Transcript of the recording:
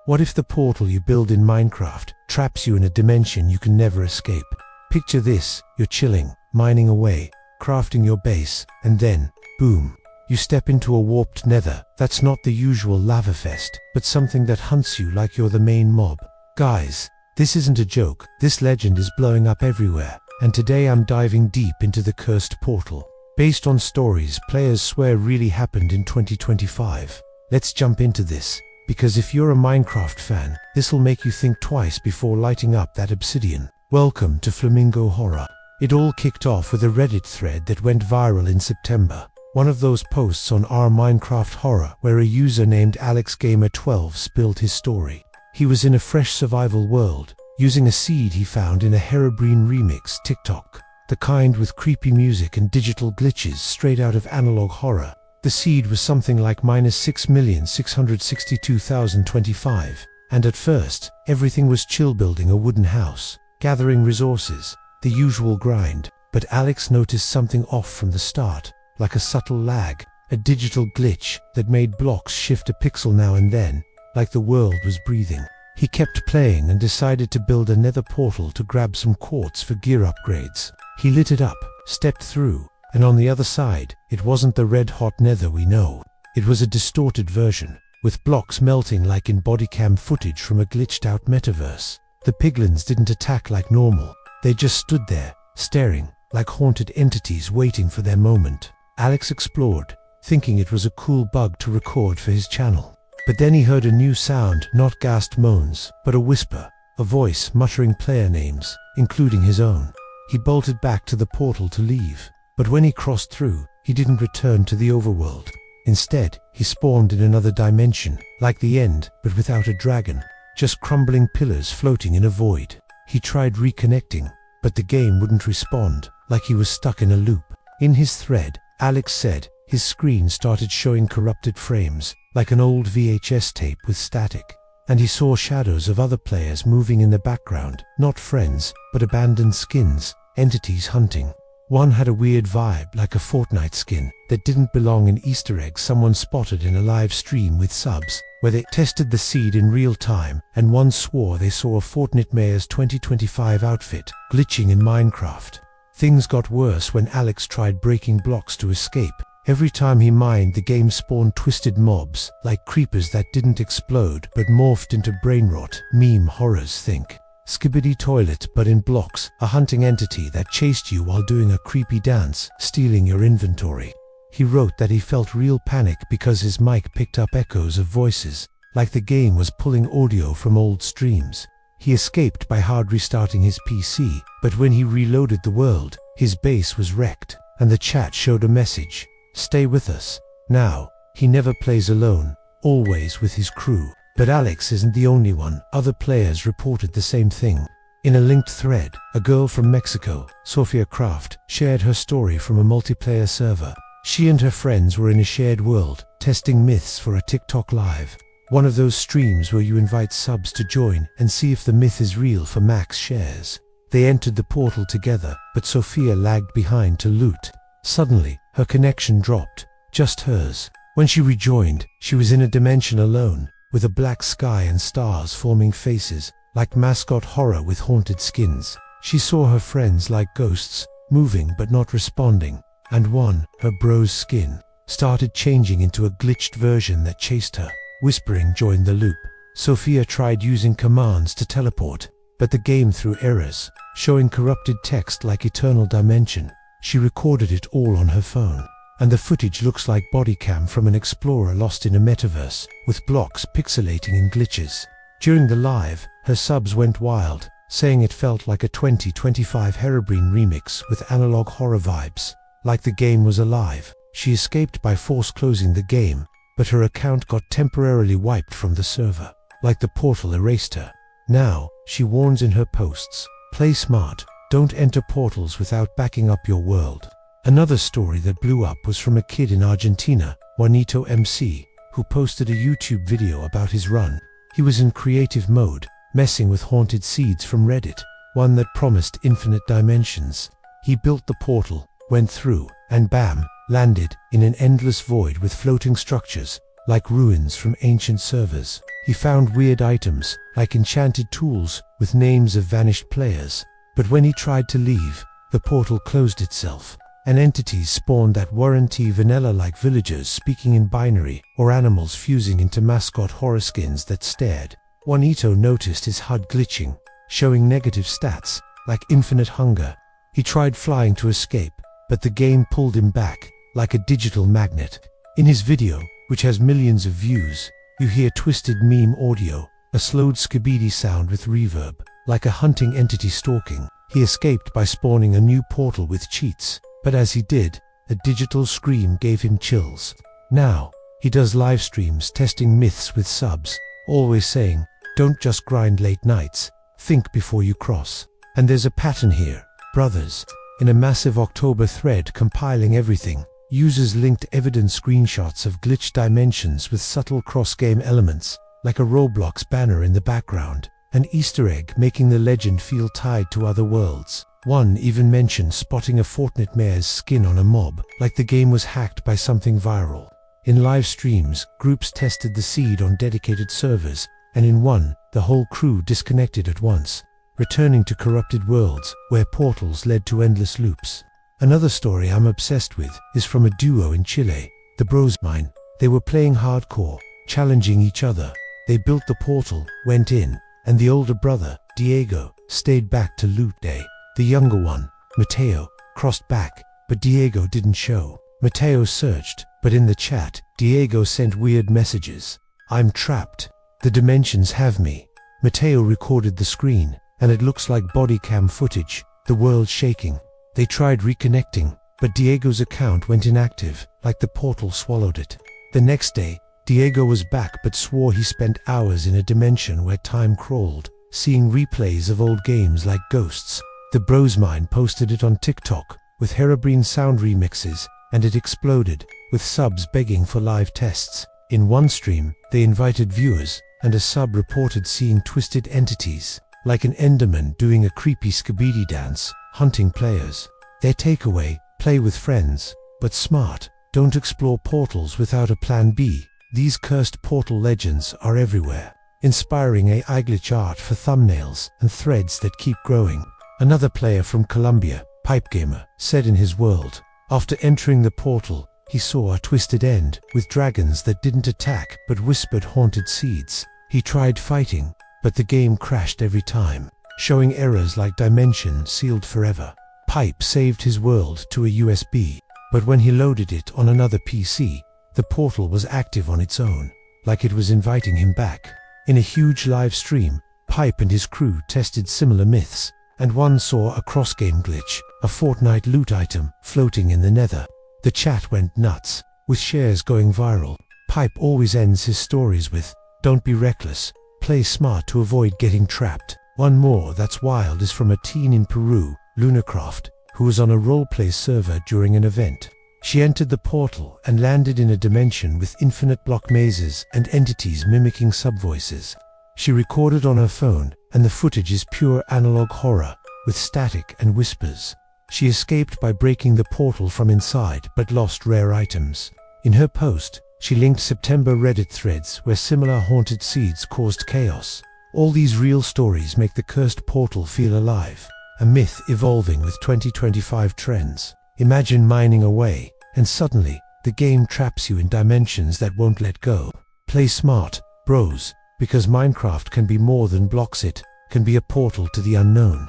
What if the portal you build in Minecraft traps you in a dimension you can never escape? Picture this: you're chilling, mining away, crafting your base, and then, boom, you step into a warped nether. That's not the usual lava fest, but something that hunts you like you're the main mob. Guys, this isn't a joke. This legend is blowing up everywhere, and today I'm diving deep into the cursed portal, based on stories players swear really happened in 2025. Let's jump into this, because if you're a Minecraft fan, this'll make you think twice before lighting up that obsidian. Welcome to Flamingo Horror. It all kicked off with a Reddit thread that went viral in September. One of those posts on our Minecraft Horror where a user named AlexGamer12 spilled his story. He was in a fresh survival world, using a seed he found in a Herobrine remix TikTok. The kind with creepy music and digital glitches straight out of analog horror. The seed was something like -6,662,025, and at first, everything was chill: building a wooden house, gathering resources, the usual grind. But Alex noticed something off from the start, like a subtle lag, a digital glitch that made blocks shift a pixel now and then, like the world was breathing. He kept playing and decided to build a nether portal to grab some quartz for gear upgrades. He lit it up, stepped through, and on the other side, it wasn't the red-hot nether we know. It was a distorted version, with blocks melting like in bodycam footage from a glitched-out metaverse. The piglins didn't attack like normal. They just stood there, staring, like haunted entities waiting for their moment. Alex explored, thinking it was a cool bug to record for his channel. But then he heard a new sound, not gasped moans, but a whisper, a voice muttering player names, including his own. He bolted back to the portal to leave. But when he crossed through, he didn't return to the overworld. Instead, he spawned in another dimension, like the end, but without a dragon. Just crumbling pillars floating in a void. He tried reconnecting, but the game wouldn't respond, like he was stuck in a loop. In his thread, Alex said, his screen started showing corrupted frames, like an old VHS tape with static. And he saw shadows of other players moving in the background, not friends, but abandoned skins, entities hunting. One had a weird vibe, like a Fortnite skin, that didn't belong. An Easter egg someone spotted in a live stream with subs, where they tested the seed in real time, and one swore they saw a Fortnite Mayor's 2025 outfit, glitching in Minecraft. Things got worse when Alex tried breaking blocks to escape. Every time he mined, the game spawned twisted mobs, like creepers that didn't explode but morphed into brain rot. Meme horrors, think Skibidi Toilet but in blocks, a hunting entity that chased you while doing a creepy dance, stealing your inventory. He wrote that he felt real panic because his mic picked up echoes of voices, like the game was pulling audio from old streams. He escaped by hard restarting his PC, but when he reloaded the world, his base was wrecked, and the chat showed a message: "Stay with us." Now, he never plays alone, always with his crew. But Alex isn't the only one. Other players reported the same thing. In a linked thread, a girl from Mexico, Sophia Craft, shared her story from a multiplayer server. She and her friends were in a shared world, testing myths for a TikTok live. One of those streams where you invite subs to join and see if the myth is real for max shares. They entered the portal together, but Sophia lagged behind to loot. Suddenly, her connection dropped, just hers. When she rejoined, she was in a dimension alone, with a black sky and stars forming faces, like mascot horror with haunted skins. She saw her friends like ghosts, moving but not responding, and one, her bro's skin, started changing into a glitched version that chased her. Whispering joined the loop. Sophia tried using commands to teleport, but the game threw errors, showing corrupted text like Eternal Dimension. She recorded it all on her phone, and the footage looks like bodycam from an explorer lost in a metaverse, with blocks pixelating in glitches. During the live, her subs went wild, saying it felt like a 2025 Herobrine remix with analog horror vibes, like the game was alive. She escaped by force closing the game, but her account got temporarily wiped from the server, like the portal erased her. Now, she warns in her posts, "Play smart, don't enter portals without backing up your world." Another story that blew up was from a kid in Argentina, Juanito MC, who posted a YouTube video about his run. He was in creative mode, messing with haunted seeds from Reddit, one that promised infinite dimensions. He built the portal, went through, and bam, landed in an endless void with floating structures, like ruins from ancient servers. He found weird items, like enchanted tools with names of vanished players. But when he tried to leave, the portal closed itself, and entities spawned that weren't vanilla, like villagers speaking in binary or animals fusing into mascot horror skins that stared. Juanito noticed his HUD glitching, showing negative stats, like infinite hunger. He tried flying to escape, but the game pulled him back, like a digital magnet. In his video, which has millions of views, you hear twisted meme audio, a slowed skibidi sound with reverb, like a hunting entity stalking. He escaped by spawning a new portal with cheats, but as he did, a digital scream gave him chills. Now, he does live streams testing myths with subs, always saying, "Don't just grind late nights, think before you cross." And there's a pattern here, brothers. In a massive October thread compiling everything, users linked evidence screenshots of glitched dimensions with subtle cross-game elements, like a Roblox banner in the background, an Easter egg making the legend feel tied to other worlds. One even mentioned spotting a Fortnite mayor's skin on a mob, like the game was hacked by something viral. In live streams, groups tested the seed on dedicated servers, and in one, the whole crew disconnected at once, returning to corrupted worlds where portals led to endless loops. Another story I'm obsessed with is from a duo in Chile, the Bros Mine. They were playing hardcore, challenging each other. They built the portal, went in, and the older brother, Diego, stayed back to loot day. The younger one, Mateo, crossed back, but Diego didn't show. Mateo searched, but in the chat, Diego sent weird messages. "I'm trapped. The dimensions have me." Mateo recorded the screen, and it looks like body cam footage, the world shaking. They tried reconnecting, but Diego's account went inactive, like the portal swallowed it. The next day, Diego was back but swore he spent hours in a dimension where time crawled, seeing replays of old games like Ghosts. The Bros Mine posted it on TikTok, with Herobrine sound remixes, and it exploded, with subs begging for live tests. In one stream, they invited viewers, and a sub reported seeing twisted entities, like an Enderman doing a creepy skibidi dance, hunting players. Their takeaway: play with friends, but smart. Don't explore portals without a plan B. These cursed portal legends are everywhere, inspiring AI glitch art for thumbnails and threads that keep growing. Another player from Colombia, Pipe Gamer, said in his world, after entering the portal, he saw a twisted end, with dragons that didn't attack but whispered haunted seeds. He tried fighting, but the game crashed every time, showing errors like dimension sealed forever. Pipe saved his world to a USB, but when he loaded it on another PC, the portal was active on its own, like it was inviting him back. In a huge live stream, Pipe and his crew tested similar myths, and one saw a cross-game glitch, a Fortnite loot item floating in the nether. The chat went nuts, with shares going viral. Pipe always ends his stories with, "Don't be reckless, play smart to avoid getting trapped." One more that's wild is from a teen in Peru, Lunacraft, who was on a roleplay server during an event. She entered the portal and landed in a dimension with infinite block mazes and entities mimicking sub-voices. She recorded on her phone, and the footage is pure analog horror, with static and whispers. She escaped by breaking the portal from inside, but lost rare items. In her post, she linked September Reddit threads where similar haunted seeds caused chaos. All these real stories make the cursed portal feel alive, a myth evolving with 2025 trends. Imagine mining away, and suddenly, the game traps you in dimensions that won't let go. Play smart, bros, because Minecraft can be more than blocks. It can be a portal to the unknown.